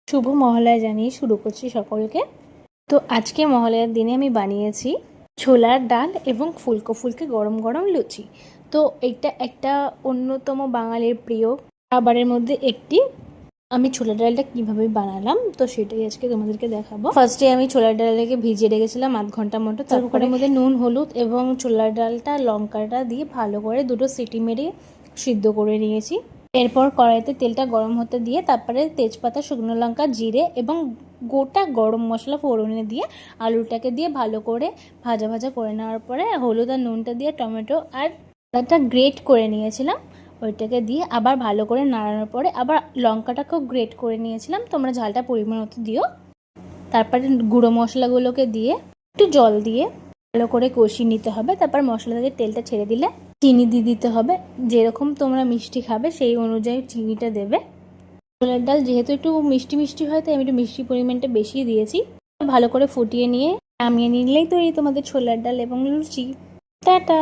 শুভ মহালয়া জানিয়ে শুরু করছি সকলকে। তো আজকে মহালয়ার দিনে আমি বানিয়েছি ছোলার ডাল এবং ফুলকো ফুলকে গরম গরম লুচি। তো এটা একটা অন্যতম বাঙালির প্রিয় খাবারের মধ্যে একটি। আমি ছোলার ডালটা কীভাবে বানালাম তো সেটাই আজকে তোমাদেরকে দেখাবো। ফার্স্টে আমি ছোলার ডালটাকে ভিজিয়ে রেখেছিলাম আধ ঘন্টার মতো। তারপরে মধ্যে নুন, হলুদ এবং ছোলার ডালটা লঙ্কাটা দিয়ে ভালো করে দুটো সিটি মেরে সিদ্ধ করে নিয়েছি। এরপর কড়াইতে তেলটা গরম হতে দিয়ে তারপরে তেজপাতা, শুকনো লঙ্কা, জিরে এবং গোটা গরম মশলা ফোড়নে দিয়ে আলুটাকে দিয়ে ভালো করে ভাজা ভাজা করে নেওয়ার পরে হলুদ আর নুনটা দিয়ে টমেটো আর আদাটা গ্রেট করে নিয়েছিলাম, ওইটাকে দিয়ে আবার ভালো করে নাড়ানোর পরে আবার লঙ্কাটাকেও গ্রেট করে নিয়েছিলাম। তোমরা ঝালটা পরিমাণ মতো দিও। তারপরে গুঁড়ো মশলাগুলোকে দিয়ে একটু জল দিয়ে ভালো করে কষিয়ে নিতে হবে। তারপর মশলা থেকে তেলটা ছেড়ে দিলে চিনি দিয়ে দিতে হবে। যেরকম তোমরা মিষ্টি খাবে সেই অনুযায়ী চিনিটা দেবে। ছোলার ডাল যেহেতু একটু মিষ্টি মিষ্টি হয় তাই আমি একটু মিষ্টি পরিমাণটা বেশি দিয়েছি। ভালো করে ফুটিয়ে নিয়ে নামিয়ে নিলেই তৈরি তোমাদের ছোলার ডাল এবং লুচি। টাটা।